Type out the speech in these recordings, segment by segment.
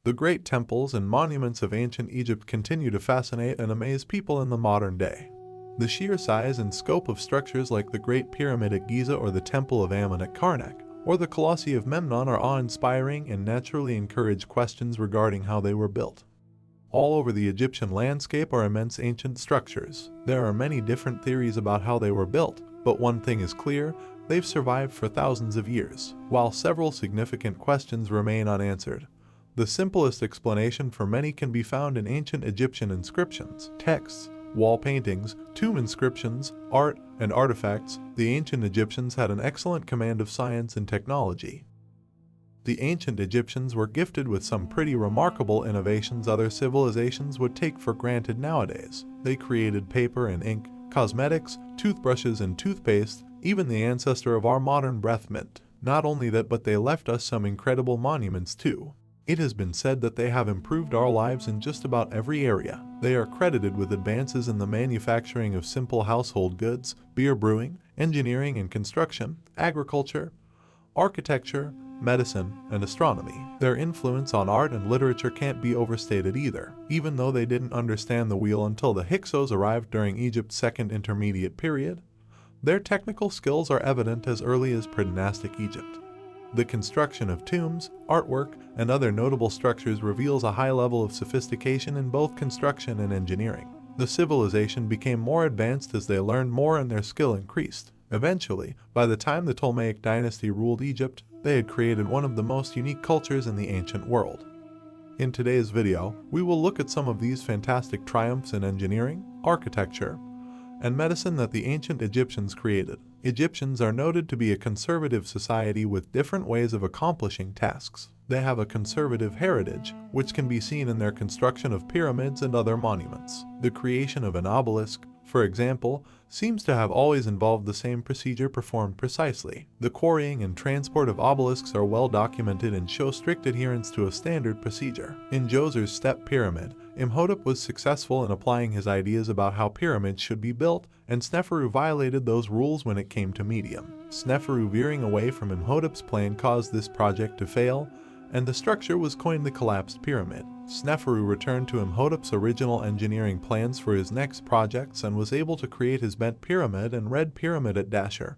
The great temples and monuments of ancient Egypt continue to fascinate and amaze people in the modern day. The sheer size and scope of structures like the Great Pyramid at Giza or the Temple of Amun at Karnak, or the Colossi of Memnon are awe-inspiring and naturally encourage questions regarding how they were built. All over the Egyptian landscape are immense ancient structures. There are many different theories about how they were built, but one thing is clear: they've survived for thousands of years, while several significant questions remain unanswered. The simplest explanation for many can be found in ancient Egyptian inscriptions, texts, wall paintings, tomb inscriptions, art, and artifacts. The ancient Egyptians had an excellent command of science and technology. The ancient Egyptians were gifted with some pretty remarkable innovations other civilizations would take for granted nowadays. They created paper and ink, cosmetics, toothbrushes and toothpaste, even the ancestor of our modern breath mint. Not only that, but they left us some incredible monuments too. It has been said that they have improved our lives in just about every area. They are credited with advances in the manufacturing of simple household goods, beer brewing, engineering and construction, agriculture, architecture, medicine, and astronomy. Their influence on art and literature can't be overstated either, even though they didn't understand the wheel until the Hyksos arrived during Egypt's Second Intermediate Period. Their technical skills are evident as early as pre-dynastic Egypt. The construction of tombs, artwork, and other notable structures reveals a high level of sophistication in both construction and engineering. The civilization became more advanced as they learned more and their skill increased. Eventually, by the time the Ptolemaic dynasty ruled Egypt, they had created one of the most unique cultures in the ancient world. In today's video, we will look at some of these fantastic triumphs in engineering, architecture, and medicine that the ancient Egyptians created. Egyptians are noted to be a conservative society with different ways of accomplishing tasks. They have a conservative heritage, which can be seen in their construction of pyramids and other monuments. The creation of an obelisk, for example, seems to have always involved the same procedure performed precisely. The quarrying and transport of obelisks are well documented and show strict adherence to a standard procedure. In Djoser's Step Pyramid, Imhotep was successful in applying his ideas about how pyramids should be built, and Sneferu violated those rules when it came to medium. Sneferu veering away from Imhotep's plan caused this project to fail, and the structure was coined the collapsed pyramid. Sneferu returned to Imhotep's original engineering plans for his next projects and was able to create his bent pyramid and red pyramid at Dashur,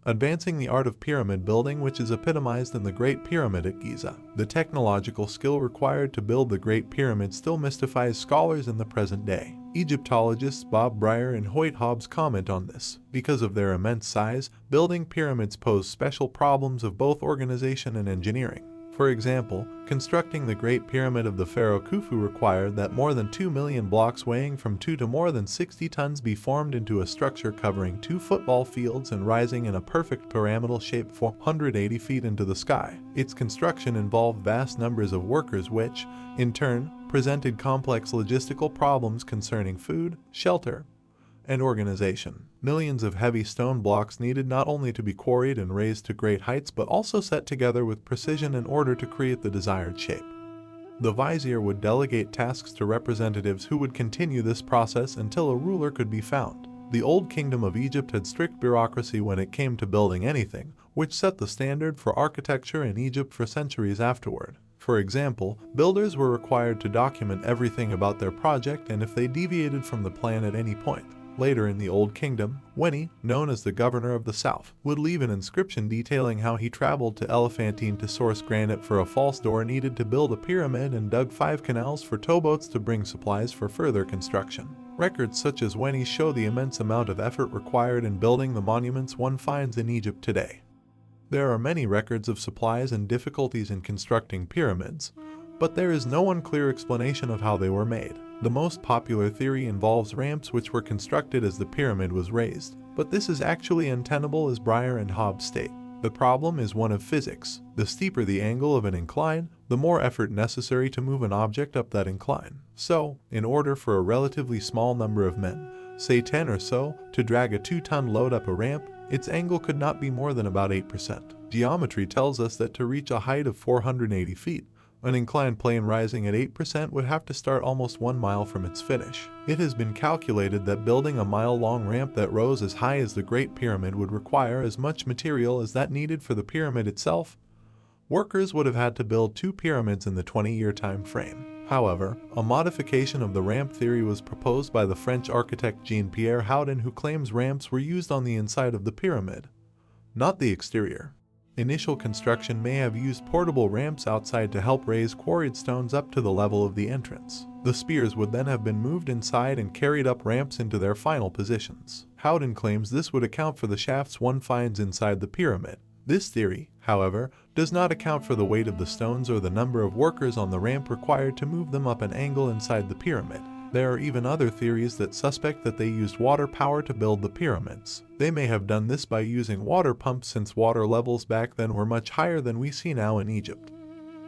advancing the art of pyramid building, which is epitomized in the Great Pyramid at Giza. The technological skill required to build the Great Pyramid still mystifies scholars in the present day. Egyptologists Bob Breyer and Hoyt Hobbs comment on this. Because of their immense size, building pyramids pose special problems of both organization and engineering. For example, constructing the Great Pyramid of the Pharaoh Khufu required that more than 2 million blocks weighing from 2 to more than 60 tons be formed into a structure covering 2 football fields and rising in a perfect pyramidal shape 480 feet into the sky. Its construction involved vast numbers of workers which, in turn, presented complex logistical problems concerning food, shelter, and organization. Millions of heavy stone blocks needed not only to be quarried and raised to great heights but also set together with precision in order to create the desired shape. The vizier would delegate tasks to representatives who would continue this process until a ruler could be found. The Old Kingdom of Egypt had strict bureaucracy when it came to building anything, which set the standard for architecture in Egypt for centuries afterward. For example, builders were required to document everything about their project, and if they deviated from the plan at any point. Later in the Old Kingdom, Weni, known as the Governor of the South, would leave an inscription detailing how he traveled to Elephantine to source granite for a false door needed to build a pyramid and dug 5 canals for towboats to bring supplies for further construction. Records such as Weni's show the immense amount of effort required in building the monuments one finds in Egypt today. There are many records of supplies and difficulties in constructing pyramids, but there is no unclear explanation of how they were made. The most popular theory involves ramps which were constructed as the pyramid was raised, but this is actually untenable as Breyer and Hobbs state. The problem is one of physics. The steeper the angle of an incline, the more effort necessary to move an object up that incline. So, in order for a relatively small number of men, say 10 or so, to drag a 2-ton load up a ramp, its angle could not be more than about 8%. Geometry tells us that to reach a height of 480 feet, an inclined plane rising at 8% would have to start almost 1 mile from its finish. It has been calculated that building a mile-long ramp that rose as high as the Great Pyramid would require as much material as that needed for the pyramid itself, workers would have had to build 2 pyramids in the 20-year time frame. However, a modification of the ramp theory was proposed by the French architect Jean-Pierre Houdin, who claims ramps were used on the inside of the pyramid, not the exterior. Initial construction may have used portable ramps outside to help raise quarried stones up to the level of the entrance. The spears would then have been moved inside and carried up ramps into their final positions. Houdin claims this would account for the shafts one finds inside the pyramid. This theory, however, does not account for the weight of the stones or the number of workers on the ramp required to move them up an angle inside the pyramid. There are even other theories that suspect that they used water power to build the pyramids. They may have done this by using water pumps, since water levels back then were much higher than we see now in Egypt.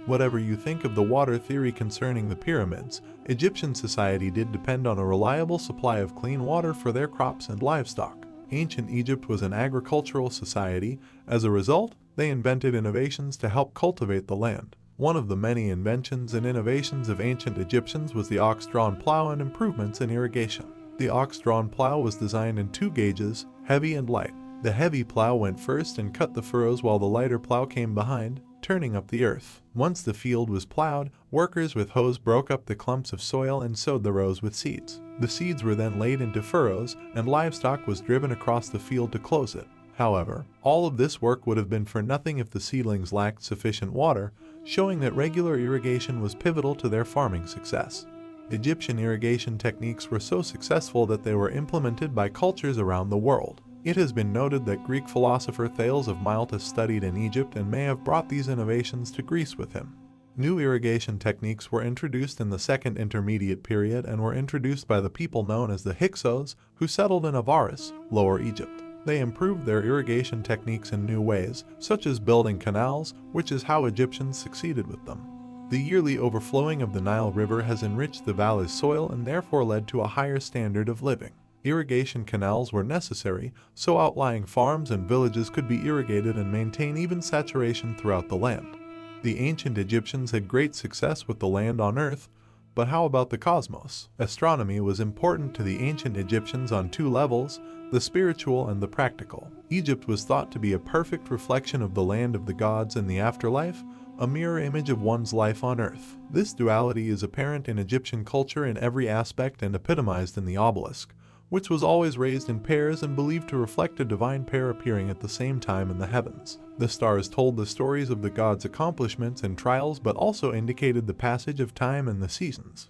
Whatever you think of the water theory concerning the pyramids, Egyptian society did depend on a reliable supply of clean water for their crops and livestock. Ancient Egypt was an agricultural society. As a result, they invented innovations to help cultivate the land. One of the many inventions and innovations of ancient Egyptians was the ox-drawn plow and improvements in irrigation. The ox-drawn plow was designed in 2 gauges, heavy and light. The heavy plow went first and cut the furrows, while the lighter plow came behind, turning up the earth. Once the field was plowed, workers with hoes broke up the clumps of soil and sowed the rows with seeds. The seeds were then laid into furrows, and livestock was driven across the field to close it. However, all of this work would have been for nothing if the seedlings lacked sufficient water, showing that regular irrigation was pivotal to their farming success. Egyptian irrigation techniques were so successful that they were implemented by cultures around the world. It has been noted that Greek philosopher Thales of Miletus studied in Egypt and may have brought these innovations to Greece with him. New irrigation techniques were introduced in the Second Intermediate Period and were introduced by the people known as the Hyksos, who settled in Avaris, Lower Egypt. They improved their irrigation techniques in new ways, such as building canals, which is how Egyptians succeeded with them. The yearly overflowing of the Nile River has enriched the valley's soil and therefore led to a higher standard of living. Irrigation canals were necessary, so outlying farms and villages could be irrigated and maintain even saturation throughout the land. The ancient Egyptians had great success with the land on Earth, but how about the cosmos? Astronomy was important to the ancient Egyptians on 2 levels, the spiritual and the practical. Egypt was thought to be a perfect reflection of the land of the gods and the afterlife, a mirror image of one's life on Earth. This duality is apparent in Egyptian culture in every aspect and epitomized in the obelisk, which was always raised in pairs and believed to reflect a divine pair appearing at the same time in the heavens. The stars told the stories of the gods' accomplishments and trials, but also indicated the passage of time and the seasons.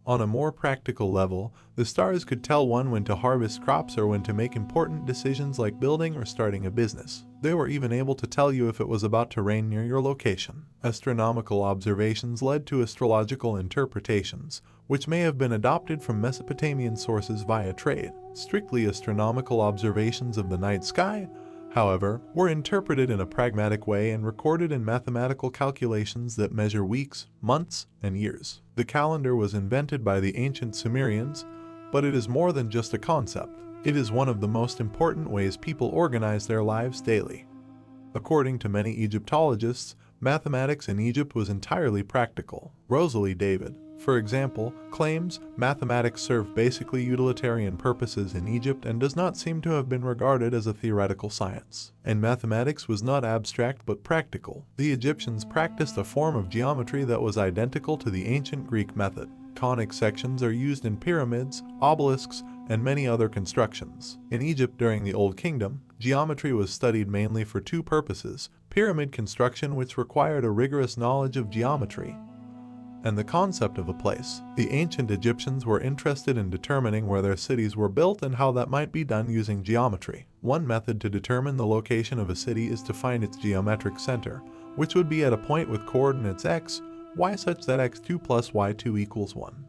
On a more practical level, the stars could tell one when to harvest crops or when to make important decisions like building or starting a business. They were even able to tell you if it was about to rain near your location. Astronomical observations led to astrological interpretations, which may have been adopted from Mesopotamian sources via trade. Strictly astronomical observations of the night sky, however, were interpreted in a pragmatic way and recorded in mathematical calculations that measure weeks, months, and years. The calendar was invented by the ancient Sumerians, but it is more than just a concept. It is one of the most important ways people organize their lives daily. According to many Egyptologists, mathematics in Egypt was entirely practical. Rosalie David, for example, claims mathematics served basically utilitarian purposes in Egypt and does not seem to have been regarded as a theoretical science. And mathematics was not abstract but practical. The Egyptians practiced a form of geometry that was identical to the ancient Greek method. Conic sections are used in pyramids, obelisks, and many other constructions. In Egypt during the Old Kingdom, geometry was studied mainly for 2 purposes: pyramid construction, which required a rigorous knowledge of geometry, and the concept of a place. The ancient Egyptians were interested in determining where their cities were built and how that might be done using geometry. One method to determine the location of a city is to find its geometric center, which would be at a point with coordinates x, y such that x2 plus y2 equals 1.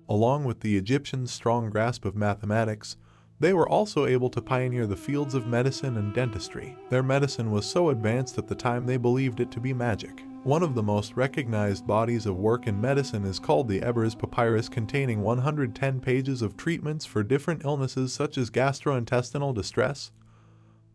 Along with the Egyptians' strong grasp of mathematics, they were also able to pioneer the fields of medicine and dentistry. Their medicine was so advanced at the time they believed it to be magic. One of the most recognized bodies of work in medicine is called the Ebers Papyrus, containing 110 pages of treatments for different illnesses such as gastrointestinal distress,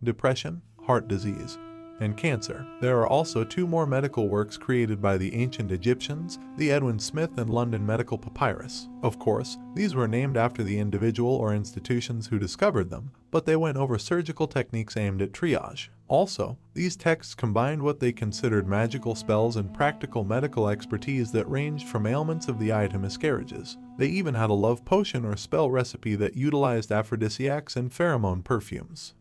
depression, heart disease, and cancer. There are also 2 more medical works created by the ancient Egyptians, the Edwin Smith and London Medical Papyrus. Of course, these were named after the individual or institutions who discovered them, but they went over surgical techniques aimed at triage. Also, these texts combined what they considered magical spells and practical medical expertise that ranged from ailments of the eye to miscarriages. They even had a love potion or spell recipe that utilized aphrodisiacs and pheromone perfumes.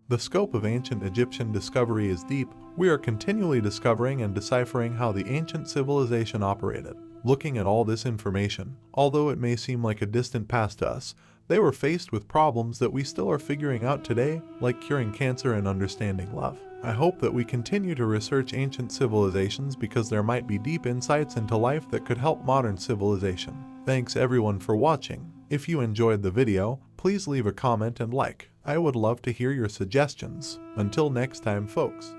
The scope of ancient Egyptian discovery is deep. We are continually discovering and deciphering how the ancient civilization operated. Looking at all this information, although it may seem like a distant past to us, they were faced with problems that we still are figuring out today, like curing cancer and understanding love. I hope that we continue to research ancient civilizations because there might be deep insights into life that could help modern civilization. Thanks everyone for watching. If you enjoyed the video, please leave a comment and like. I would love to hear your suggestions. Until next time, folks.